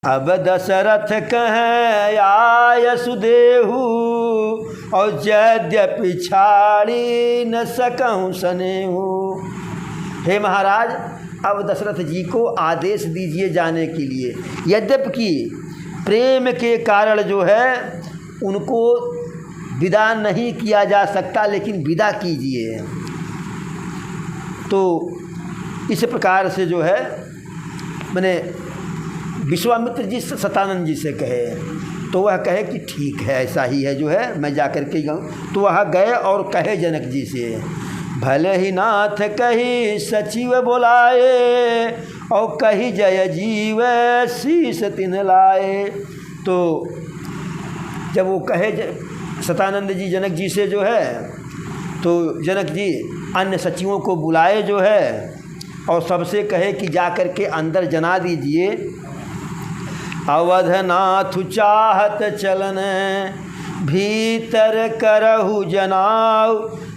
अब दशरथ कहें आय सुदेहु और यद्यपि छाड़ी न सकूँ सनेहु। हे महाराज, अब दशरथ जी को आदेश दीजिए जाने के लिए। यद्यपि प्रेम के कारण जो है उनको विदा नहीं किया जा सकता, लेकिन विदा कीजिए। तो इस प्रकार से जो है मैंने विश्वामित्र जी सतानंद जी से कहे, तो वह कहे कि ठीक है, ऐसा ही है जो है, मैं जा कर के जाऊँ। तो वह गए और कहे जनक जी से, भले ही नाथ कही सचिव बुलाए और कही जय जीव शीस तिन लाए। तो जब वो कहे सतानंद जी जनक जी से जो है, तो जनक जी अन्य सचिवों को बुलाए जो है और सबसे कहे कि जा कर के अंदर जना दीजिए। अवधनाथ चाहत चलन भीतर करहु जनाव,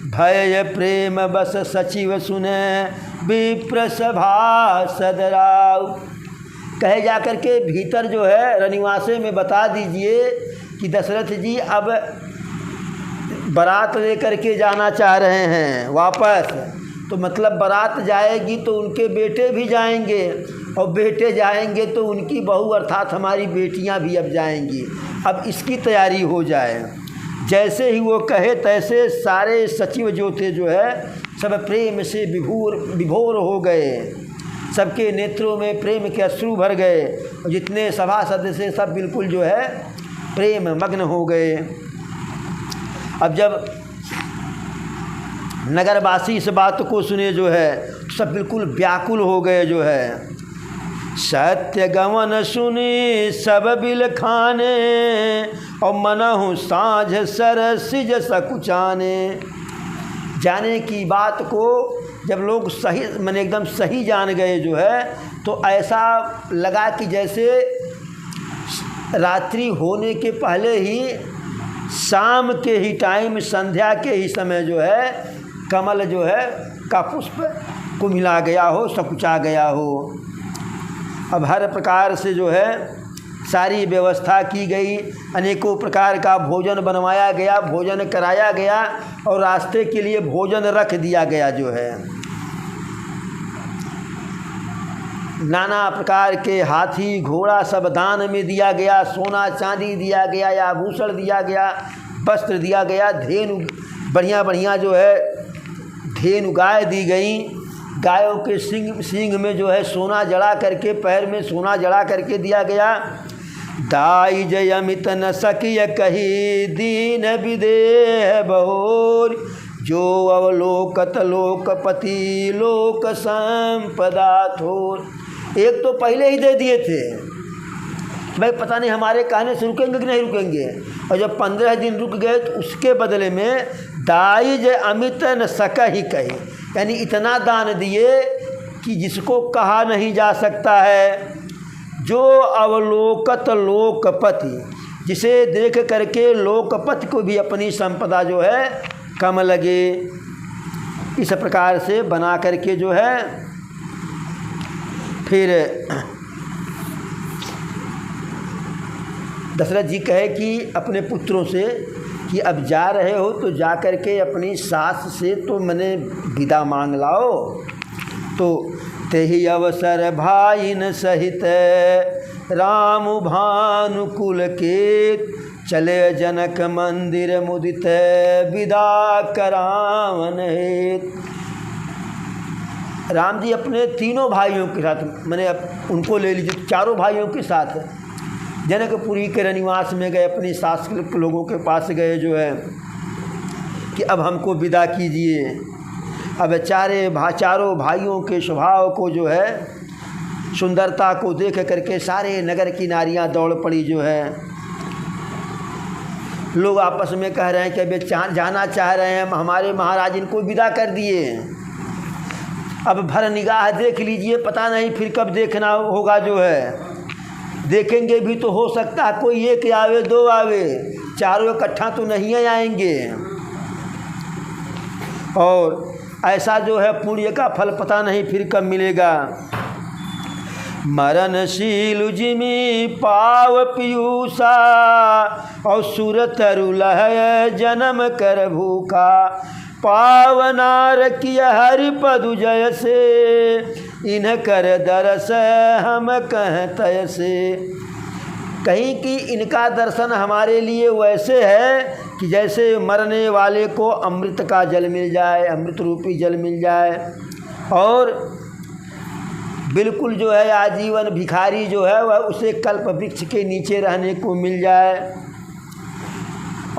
भय प्रेम बस सचिव सुने विप्र सभा सदराव। कहे जा कर के भीतर जो है रनिवासे में बता दीजिए कि दशरथ जी अब बारात लेकर के जाना चाह रहे हैं वापस। तो मतलब बारात जाएगी तो उनके बेटे भी जाएंगे, और बेटे जाएंगे तो उनकी बहू अर्थात हमारी बेटियां भी अब जाएंगी। अब इसकी तैयारी हो जाए। जैसे ही वो कहे तैसे सारे सचिव जो थे जो है सब प्रेम से विभोर हो गए। सबके नेत्रों में प्रेम के अश्रु भर गए, और जितने सभासद से सब बिल्कुल जो है प्रेम मग्न हो गए। अब जब नगरवासी इस बात को सुने जो है सब बिल्कुल व्याकुल हो गए जो है। सत्य गमन सुनी सब बिल खाने और मनहु साँझ सरसिज सकुचाने। जाने की बात को जब लोग सही मैंने एकदम सही जान गए जो है, तो ऐसा लगा कि जैसे रात्रि होने के पहले ही शाम के ही टाइम, संध्या के ही समय जो है कमल जो है का पुष्प कुम्हिला गया हो, सकुचा गया हो। अब हर प्रकार से जो है सारी व्यवस्था की गई, अनेकों प्रकार का भोजन बनवाया गया, भोजन कराया गया, और रास्ते के लिए भोजन रख दिया गया जो है। नाना प्रकार के हाथी घोड़ा सब दान में दिया गया, सोना चांदी दिया गया या आभूषण दिया गया, वस्त्र दिया गया, धेनु बढ़िया बढ़िया जो है धेनु गाय दी गई। गायों के सींग में जो है सोना जड़ा करके, पैर में सोना जड़ा करके दिया गया। दाई जय अमित न सकिय कही दीन विदेह बहोर, जो अवलोकत लोकपति लोक संपदा थोर। एक तो पहले ही दे दिए थे, भाई पता नहीं हमारे कहने से रुकेंगे कि नहीं रुकेंगे, और जब 15 दिन रुक गए तो उसके बदले में दाई जय अमित न सका ही कही, यानी इतना दान दिए कि जिसको कहा नहीं जा सकता है। जो अवलोकत लोकपति, जिसे देख करके लोकपति को भी अपनी संपदा जो है कम लगे, इस प्रकार से बना करके जो है फिर दशरथ जी कहे कि अपने पुत्रों से कि अब जा रहे हो तो जा कर के अपनी सास से तो मैंने विदा मांग लाओ। तो तेहि अवसर भाईन सहित राम भानुकुल के, चले जनक मंदिर मुदित विदा करावन हेत। राम जी अपने तीनों भाइयों के साथ, मैंने उनको ले लीजिए, चारों भाइयों के साथ जनकपुरी के रनिवास में गए, अपनी सास के लोगों के पास गए जो है कि अब हमको विदा कीजिए। अब चारों भाइयों के स्वभाव को जो है, सुंदरता को देख करके सारे नगर की नारियां दौड़ पड़ी जो है। लोग आपस में कह रहे हैं कि अब जाना चाह रहे हैं, हमारे महाराज इनको विदा कर दिए। अब भर निगाह देख लीजिए, पता नहीं फिर कब देखना होगा जो है। देखेंगे भी तो हो सकता है कोई एक आवे, दो आवे, चारों इकट्ठा तो नहीं आएंगे। और ऐसा जो है पुण्य का फल पता नहीं फिर कब मिलेगा। मरणशील जिमी पाव पीयूषा और सुर तरु लहय जन्म कर भूखा पावनार किया हरि पदु जय से इन कर दरस हम कह तय से। कहीं कि इनका दर्शन हमारे लिए वैसे है कि जैसे मरने वाले को अमृत का जल मिल जाए, अमृत रूपी जल मिल जाए, और बिल्कुल जो है आजीवन भिखारी जो है वह उसे कल्प वृक्ष के नीचे रहने को मिल जाए।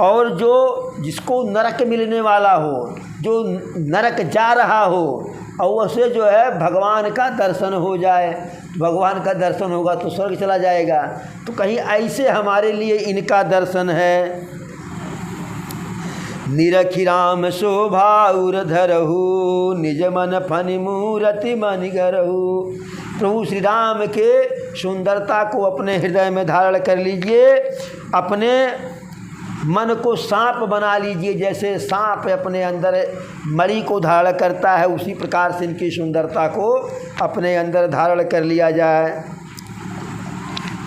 और जो जिसको नरक मिलने वाला हो, जो नरक जा रहा हो, और उसे जो है भगवान का दर्शन हो जाए, भगवान का दर्शन होगा तो स्वर्ग चला जाएगा। तो कहीं ऐसे हमारे लिए इनका दर्शन है। निरखि राम शोभा उर धरहु निज मन फनि मूरति मनि गरहु। प्रभु श्री राम के सुंदरता को अपने हृदय में धारण कर लीजिए, अपने मन को सांप बना लीजिए। जैसे सांप अपने अंदर मणि को धारण करता है, उसी प्रकार से इनकी सुंदरता को अपने अंदर धारण कर लिया जाए।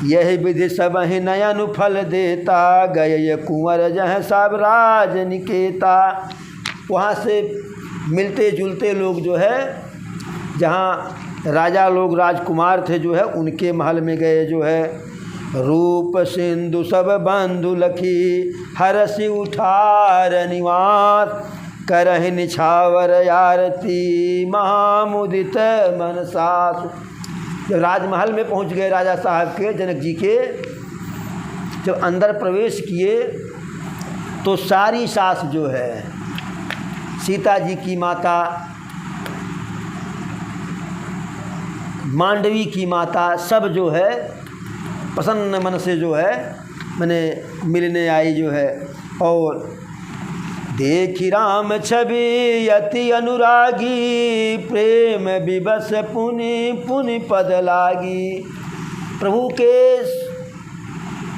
यही विधि सब ही नयन फल देता गए कुंवर जह सब राज निकेता। वहाँ से मिलते जुलते लोग जो है, जहाँ राजा लोग राजकुमार थे जो है, उनके महल में गए जो है। रूप सिंधु सब बंधु लखी हरसि उठार निवास करहि निछावर आरती महामुदित मन सासु। जब राजमहल में पहुंच गए राजा साहब के, जनक जी के, जब अंदर प्रवेश किए तो सारी सास जो है, सीता जी की माता, मांडवी की माता, सब जो है प्रसन्न मन से जो है मैंने मिलने आई जो है। और देखी राम छवि अति अनुरागी प्रेम विवश पुनि पुनि पद लागी। प्रभु के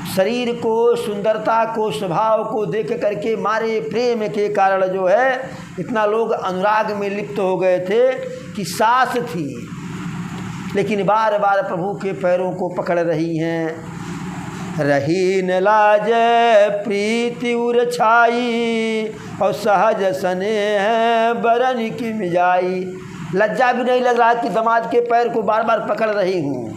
शरीर को, सुंदरता को, स्वभाव को देख करके मारे प्रेम के कारण जो है इतना लोग अनुराग में लिप्त हो गए थे कि सास थी लेकिन बार बार प्रभु के पैरों को पकड़ रही हैं। रही न लाज प्रीति उर छाई और सहज स्नेह बरन की मिजाई। लज्जा भी नहीं लग रहा कि दामाद के पैर को बार बार पकड़ रही हूँ,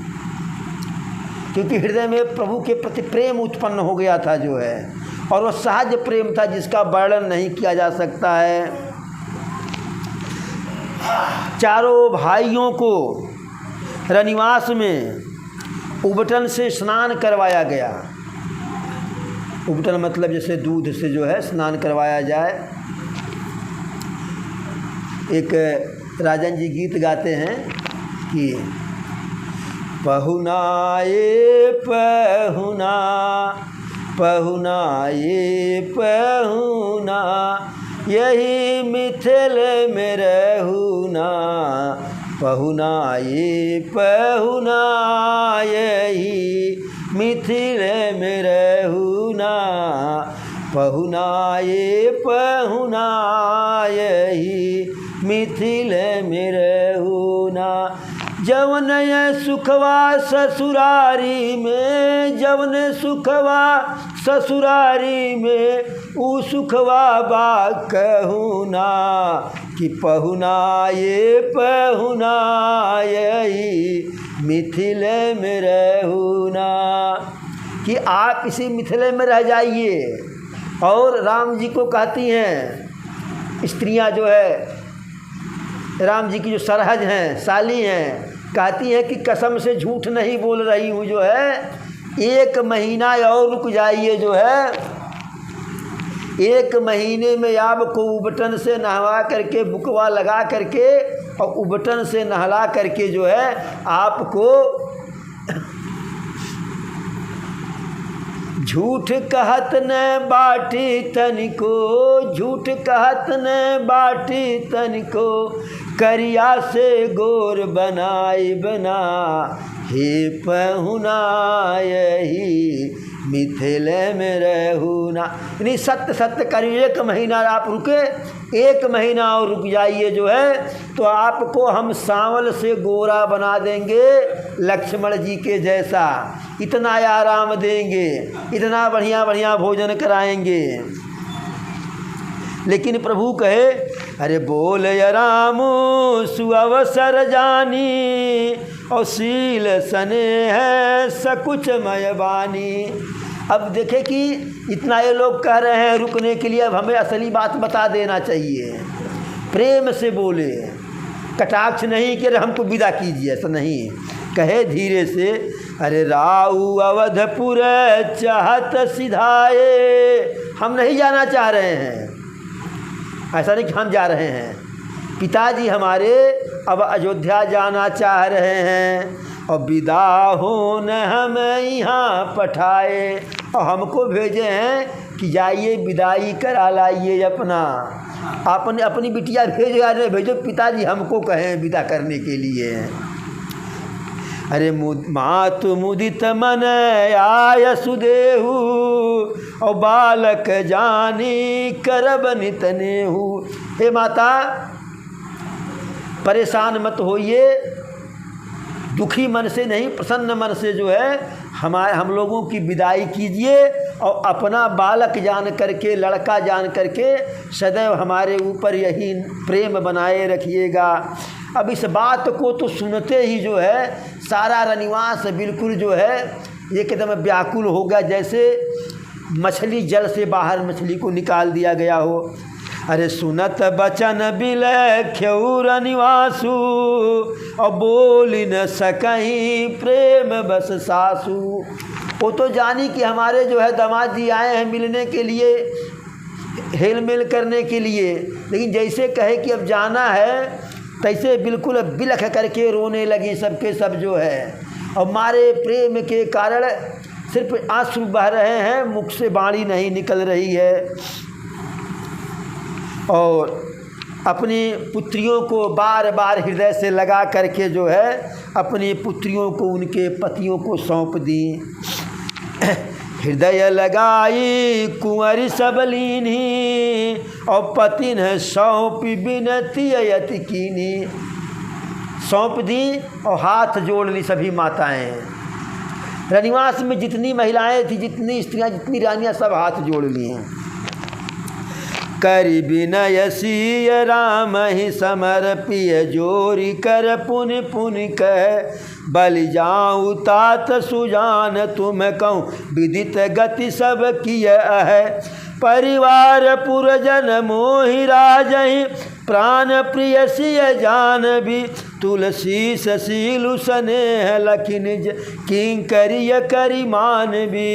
क्योंकि हृदय में प्रभु के प्रति प्रेम उत्पन्न हो गया था जो है, और वह सहज प्रेम था जिसका वर्णन नहीं किया जा सकता है। चारों भाइयों को रनिवास में उबटन से स्नान करवाया गया। उबटन मतलब जैसे दूध से जो है स्नान करवाया जाए। एक राजन जी गीत गाते हैं कि पहुना ये पहुना, पहुना ये पहुना, यही मिथिल में रहूना। पहुना ये पहुना, यही मिथिल में रहूना। पहुना ये पहुना, यही मिथिल में रहूना। जवन सुखवा ससुरारी में, जवन सुखवा ससुरारी में, ऊ सुखवा बा कहूना। कि पहुना ये पहुना, यही मिथिल में रहूना। कि आप इसी मिथिले में रह जाइए। और राम जी को कहती हैं स्त्रियां जो है, राम जी की जो सरहज हैं, साली हैं, कहती हैं कि कसम से झूठ नहीं बोल रही हूँ जो है, 1 महीना और रुक जाइए जो है। 1 महीने में आपको उबटन से नहवा करके, बुकवा लगा करके और उबटन से नहला करके जो है आपको झूठ कहत न बाटी तनिको, झूठ कहत न बाटी तनिको, करिया से गोर बनाई बना। हे पहुना यही मिथिल में रहू ना। यानी सत्य सत्य करिए, 1 महीना आप रुके, 1 महीना और रुक जाइए जो है, तो आपको हम सांवल से गोरा बना देंगे, लक्ष्मण जी के जैसा। इतना आराम देंगे, इतना बढ़िया बढ़िया भोजन कराएंगे। लेकिन प्रभु कहे, अरे बोल राम सुअवसर जानी, और शील सने है सकुच मय बानी। अब देखे कि इतना ये लोग कह रहे हैं रुकने के लिए, अब हमें असली बात बता देना चाहिए। प्रेम से बोले, कटाक्ष नहीं कि हमको विदा कीजिए, ऐसा नहीं। कहे धीरे से, अरे राऊ अवधपुर चाहत सिधाए, हम नहीं जाना चाह रहे हैं, ऐसा नहीं कि हम जा रहे हैं। पिताजी हमारे अब अयोध्या जाना चाह रहे हैं, और विदा हो न हमें यहाँ पठाए, और हमको भेजे हैं कि जाइए विदाई करा लाइए अपनी बिटिया भेजो, पिताजी हमको कहें विदा करने के लिए। अरे मातु मुदित मन आय सुदेहु, और बालक जानी करब नितनेहु। हे माता, परेशान मत होइए, दुखी मन से नहीं, प्रसन्न मन से जो है हम लोगों की विदाई कीजिए, और अपना बालक जान करके, लड़का जान करके सदैव हमारे ऊपर यही प्रेम बनाए रखिएगा। अब इस बात को तो सुनते ही जो है सारा रनिवास बिल्कुल जो है एकदम व्याकुल हो गया, जैसे मछली जल से बाहर मछली को निकाल दिया गया हो। अरे सुनत बचन बिलख्यऊ रनिवासु, और बोल न सकहीं प्रेम बस सासु। वो तो जानी कि हमारे जो है दामाद जी आए हैं मिलने के लिए, हेल मेल करने के लिए, लेकिन जैसे कहे कि अब जाना है, तैसे बिल्कुल बिलख करके रोने लगे सबके सब जो है, और मारे प्रेम के कारण सिर्फ आंसू बह रहे हैं, मुख से वाणी नहीं निकल रही है। और अपनी पुत्रियों को बार बार हृदय से लगा करके जो है अपनी पुत्रियों को उनके पतियों को सौंप दी। हृदय लगाई कुंवरी सबलीनी, और पति ने सौंपी बिनती यति कीनी। सौंप दी और हाथ जोड़ ली सभी माताएं। रनिवास में जितनी महिलाएं थी, जितनी स्त्रियां, जितनी रानियां, सब हाथ जोड़ ली हैं। करि विनय सिय राम ही समर्पिय, जोरी कर पुन पुन कह, बलि जाऊँ तात सुजान तुम कहूँ, विदित गति सब किय है। परिवार पुरजन मोहि राजहि, प्राण प्रिय सिय जानबी, तुलसी ससीलु स्नेह लखि निज, किंकरिय करि मानबी।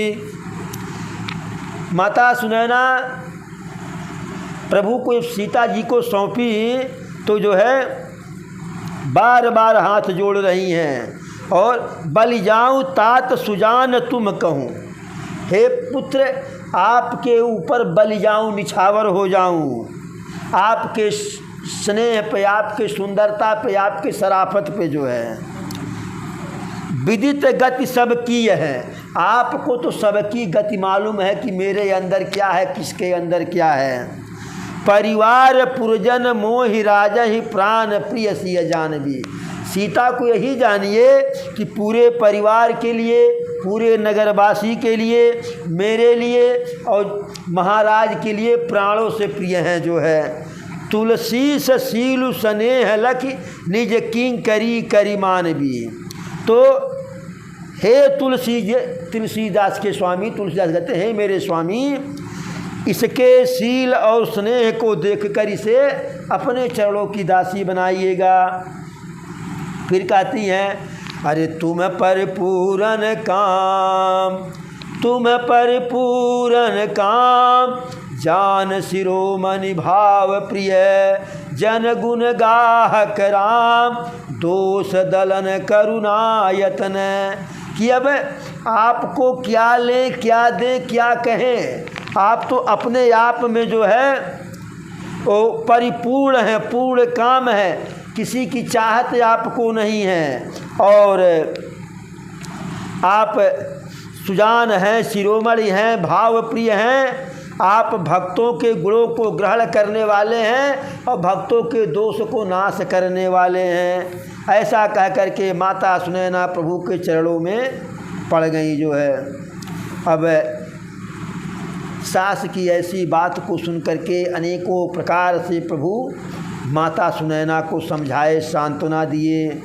माता सुनैना प्रभु को सीता जी को सौंपी तो जो है बार बार हाथ जोड़ रही हैं, और बलि जाऊँ तात सुजान तुम कहूँ, हे पुत्र आपके ऊपर बलि जाऊँ, निछावर हो जाऊँ, आपके स्नेह पे, आपके सुंदरता पे, आपके शराफत पे जो है। विदित गति सब की है, आपको तो सबकी गति मालूम है कि मेरे अंदर क्या है, किसके अंदर क्या है। परिवार पुरजन मोहि राजा ही, प्राण प्रिय सिय जानबी। सीता को यही जानिए कि पूरे परिवार के लिए, पूरे नगरवासी के लिए, मेरे लिए और महाराज के लिए प्राणों से प्रिय हैं जो है। तुलसी सीलु स्नेह लखि निज किंकरी करि मानबी। तो हे तुलसीदास के स्वामी, तुलसीदास कहते हैं मेरे स्वामी, इसके शील और स्नेह को देखकर इसे अपने चरणों की दासी बनाइएगा। फिर कहती हैं, अरे तुम पर पूरन काम, तुम पर पूरन काम, जान शिरोमणि भाव प्रिय, जन गुण गाहक राम, दोष दलन करुणायतन। कि अब आपको क्या लें, क्या दें, क्या कहें, आप तो अपने आप में जो है वो परिपूर्ण है, पूर्ण काम है, किसी की चाहत आपको नहीं है, और आप सुजान हैं, शिरोमणि हैं, भाव प्रिय हैं। आप भक्तों के गुणों को ग्रहण करने वाले हैं और भक्तों के दोष को नाश करने वाले हैं। ऐसा कह कर के माता सुनैना प्रभु के चरणों में पड़ गई जो है। अब सास की ऐसी बात को सुन करके अनेकों प्रकार से प्रभु माता सुनैना को समझाए, सांत्वना दिए।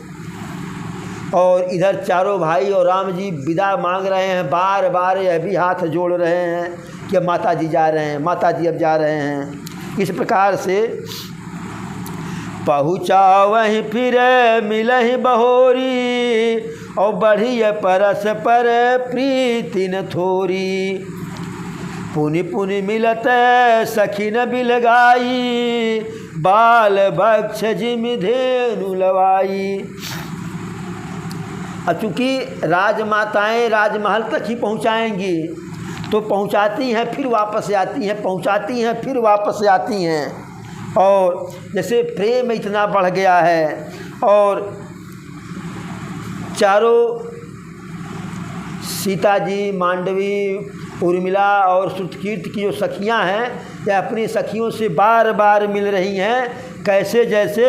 और इधर चारों भाई और राम जी विदा मांग रहे हैं, बार बार यह भी हाथ जोड़ रहे हैं कि माता जी जा रहे हैं, माता जी अब जा रहे हैं। इस प्रकार से पहुँचा वहीं फिर मिलहि बहोरी, और बढ़िय परस पर प्रीति न थोरी। पुनि पुनि मिलत सखी न बिलगाई, बाल बक्ष जिम धेनु लवाई। अब चूँकि राजमाताएँ राजमहल तक ही पहुँचाएंगी, तो पहुँचाती हैं फिर वापस आती हैं, पहुँचाती हैं फिर वापस आती हैं। और जैसे प्रेम इतना बढ़ गया है, और चारों सीता जी, मांडवी, उर्मिला और श्रुतकीर्ति की जो सखियां हैं, यह अपनी सखियों से बार बार मिल रही हैं। कैसे? जैसे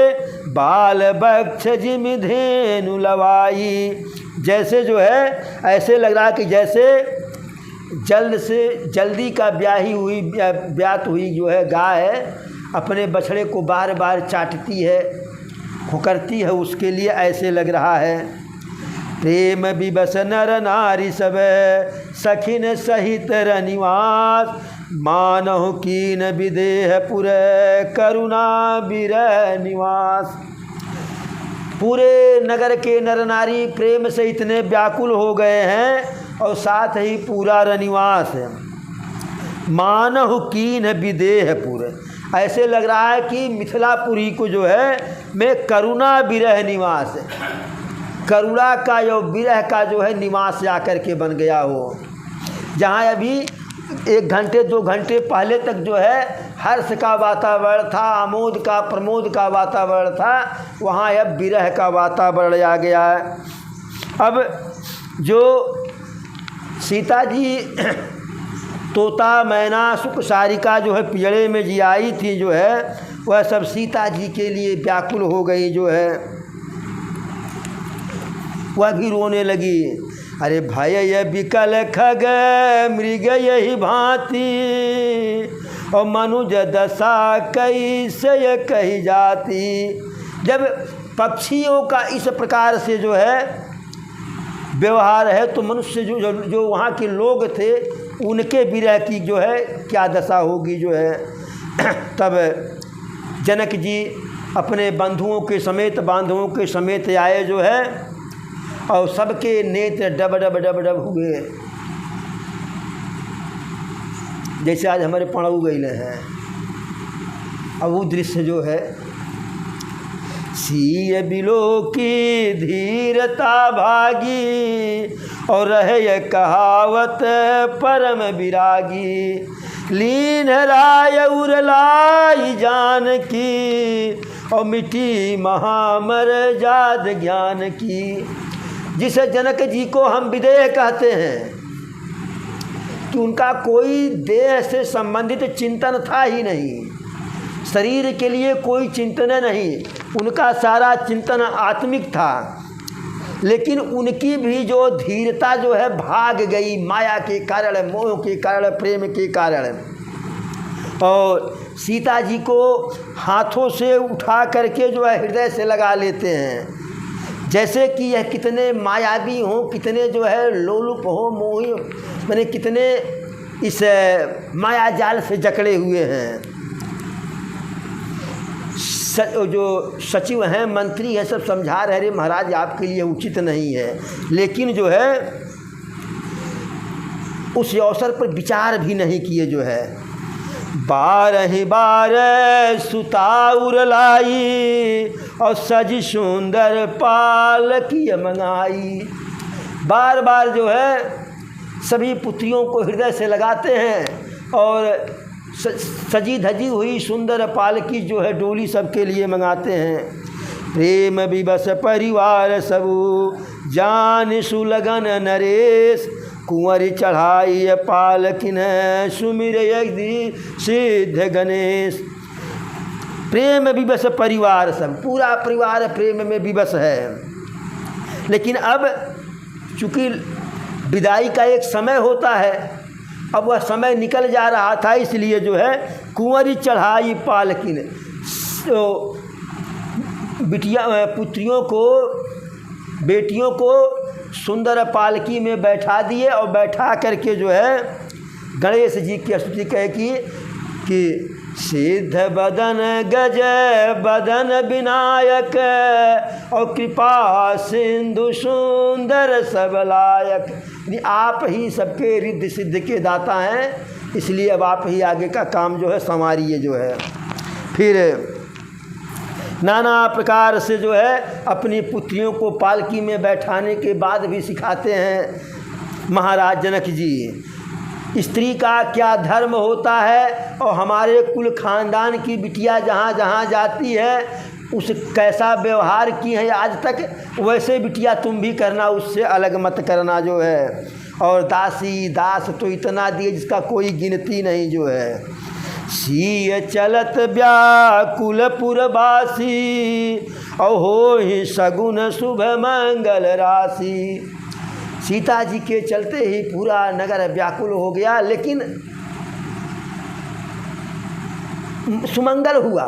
बाल बक्ष जिम धेनु लवाई, जैसे जो है ऐसे लग रहा है कि जैसे जल्द से जल्दी का ब्यात हुई जो है गाय अपने बछड़े को बार बार चाटती है, खुकरती है, उसके लिए ऐसे लग रहा है। प्रेम विवश नर नारी सब सखिन सहित रनिवास, मानहु कीन विदेह पुर करुणा विरह निवास। पूरे नगर के नर नारी प्रेम से इतने व्याकुल हो गए हैं, और साथ ही पूरा रनिवास है। मानहु कीन विदेह पुर, ऐसे लग रहा है कि मिथिलापुरी को जो है मैं करुणा विरह निवास, करुणा का जो विरह का जो है निवास जाकर के बन गया हो। जहाँ अभी 1 घंटे 2 घंटे पहले तक जो है हर्ष का वातावरण था, आमोद का प्रमोद का वातावरण था, वहाँ अब विरह का वातावरण आ गया है। अब जो सीता जी तोता, मैना, सुख, सारिका जो है पिंजड़े में जियाई थी जो है, वह सब सीता जी के लिए व्याकुल हो गई जो है। वह भी रोने लगी। अरे भय ये विकल खग मृग यही भांति, और मनुज दशा कैसे कही जाती। जब पक्षियों का इस प्रकार से जो है व्यवहार है, तो मनुष्य जो वहाँ के लोग थे उनके विरह की जो है क्या दशा होगी जो है। तब जनक जी अपने बंधुओं के समेत, बांधवों के समेत आए जो है, और सबके नेत्र डब डब डब डब हुए, जैसे आज हमारे पड़ऊ गईले हैं। अब वो दृश्य जो है, सीय बिलो की धीरता भागी, और रहे कहावत परम विरागी। लीन राय उरलाई जान की, और मिटी महामर जाद ज्ञान की। जिसे जनक जी को हम विदेह कहते हैं, कि उनका कोई देह से संबंधित चिंतन था ही नहीं, शरीर के लिए कोई चिंतन नहीं, उनका सारा चिंतन आत्मिक था। लेकिन उनकी भी जो धीरता जो है भाग गई माया के कारण, मोह के कारण, प्रेम के कारण। और सीता जी को हाथों से उठा करके जो है हृदय से लगा लेते हैं, जैसे कि यह कितने मायावी हों, कितने जो है लोलुप हों, मोही, मैंने कितने इस माया जाल से जकड़े हुए हैं। जो सचिव हैं, मंत्री हैं, सब समझा रहे, महाराज आपके लिए उचित नहीं है। लेकिन जो है उस अवसर पर विचार भी नहीं किए जो है। 12 बार सुताउर लाई, और सज सुंदर पाल की मंगाई। बार बार जो है सभी पुत्रियों को हृदय से लगाते हैं, और सजी धजी हुई सुंदर पालकी जो है डोली सबके लिए मंगाते हैं। प्रेम विवश परिवार सबू, जान सुलगन नरेश, कुंवर चढ़ाई पालकिन सुमिर यदि सिद्ध गणेश। प्रेम विवश परिवार, सब पूरा परिवार प्रेम में विवश है। लेकिन अब चूँकि विदाई का एक समय होता है, अब वह समय निकल जा रहा था, इसलिए जो है कुंवरी चढ़ाई पालकिन, तो बिटिया पुत्रियों को, बेटियों को सुंदर पालकी में बैठा दिए और बैठा करके जो है गणेश जी की स्तुति कहे कि सिद्ध बदन गज बदन विनायक और कृपा सिंधु सुंदर सब लायक। यानी आप ही सबके रिद्धि सिद्ध के दाता हैं, इसलिए अब आप ही आगे का काम जो है संवारिए जो है। फिर नाना प्रकार से जो है अपनी पुत्रियों को पालकी में बैठाने के बाद भी सिखाते हैं महाराज जनक जी स्त्री का क्या धर्म होता है, और हमारे कुल खानदान की बिटिया जहाँ जहाँ जाती है उस कैसा व्यवहार की है आज तक, वैसे बिटिया तुम भी करना, उससे अलग मत करना जो है। और दासी दास तो इतना दिए जिसका कोई गिनती नहीं जो है। सीय चलत व्याकुल पुरवासी और हो ही सगुन शुभ मंगल राशि। सीता जी के चलते ही पूरा नगर व्याकुल हो गया, लेकिन सुमंगल हुआ।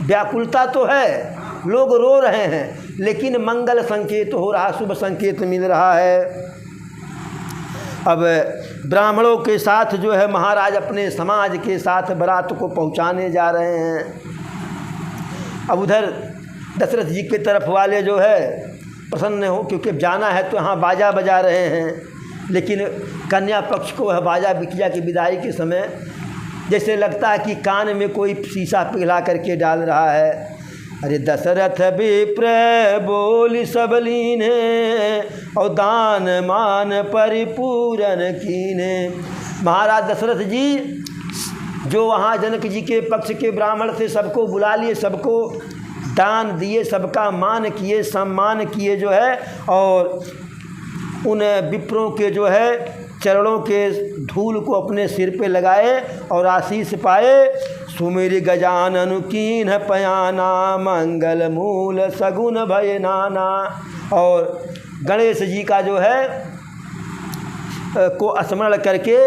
व्याकुलता तो है, लोग रो रहे हैं, लेकिन मंगल संकेत हो रहा, शुभ संकेत मिल रहा है। अब ब्राह्मणों के साथ जो है महाराज अपने समाज के साथ बारात को पहुंचाने जा रहे हैं। अब उधर दशरथ जी के तरफ वाले जो है प्रसन्न हो, क्योंकि जाना है तो यहाँ बाजा बजा रहे हैं, लेकिन कन्या पक्ष को वह बाजा बिटिया की विदाई के समय जैसे लगता है कि कान में कोई शीशा पिघला करके डाल रहा है। अरे दशरथ विप्र बोल सब लीने और दान मान परिपूरन कीने। महाराज दशरथ जी जो वहाँ जनक जी के पक्ष के ब्राह्मण थे सबको बुला लिए, सबको दान दिए, सबका मान किए, सम्मान किए जो है, और उन विप्रों के जो है चरणों के धूल को अपने सिर पे लगाए और आशीष पाए। सुमिर गजानन कीन्ह पयाना मंगल मूल सगुन भय नाना। और गणेश जी का जो है को स्मरण करके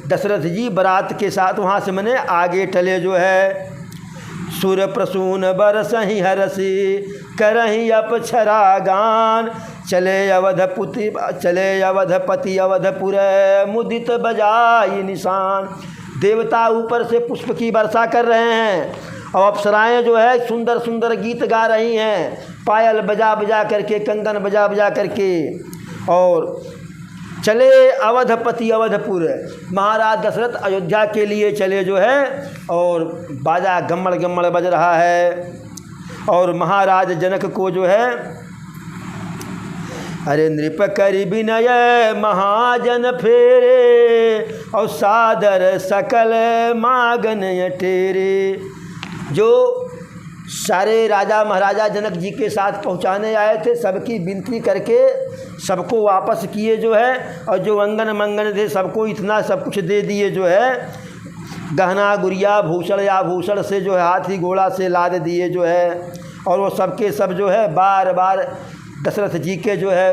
दशरथ जी बारात के साथ वहाँ से मने आगे टले जो है। सुर प्रसून बरसहि हरसी करहि अपछरा गान चले अवधपति अवधपुर मुदित बजाई निशान। देवता ऊपर से पुष्प की वर्षा कर रहे हैं और अप्सराएं जो है सुंदर सुंदर गीत गा रही हैं, पायल बजा बजा करके, कंगन बजा बजा करके। और चले अवधपति अवधपुर, महाराज दशरथ अयोध्या के लिए चले जो है, और बाजा गम्मड़ गम्मड़ बज रहा है। और महाराज जनक को जो है अरे नृप करि विनय महाजन फेरे और सादर सकल मागन टेरे। जो सारे राजा महाराजा जनक जी के साथ पहुंचाने आए थे सबकी विनती करके सबको वापस किए जो है, और जो अंगन मंगन थे सबको इतना सब कुछ दे दिए जो है। गहना गुड़िया भूषण या भूषण से जो है हाथी घोड़ा से लाद दिए जो है। और वो सबके सब जो है बार बार दशरथ जी के जो है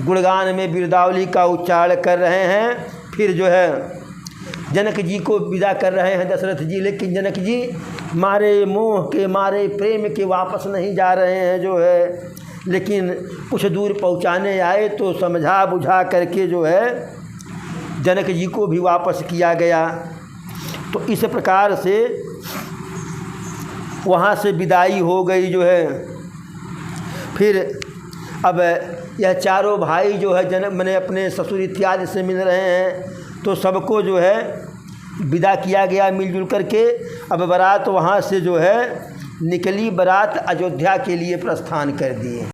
गुणगान में बिरदावली का उच्चारण कर रहे हैं। फिर जो है जनक जी को विदा कर रहे हैं दशरथ जी, लेकिन जनक जी मारे मोह के मारे प्रेम के वापस नहीं जा रहे हैं जो है। लेकिन कुछ दूर पहुंचाने आए तो समझा बुझा करके जो है जनक जी को भी वापस किया गया। तो इस प्रकार से वहाँ से विदाई हो गई जो है। फिर अब यह चारों भाई जो है जनक मने अपने ससुर इत्यादि से मिल रहे हैं, तो सबको जो है विदा किया गया मिलजुल करके। अब बारात वहाँ से जो है निकली, बारात अयोध्या के लिए प्रस्थान कर दिए।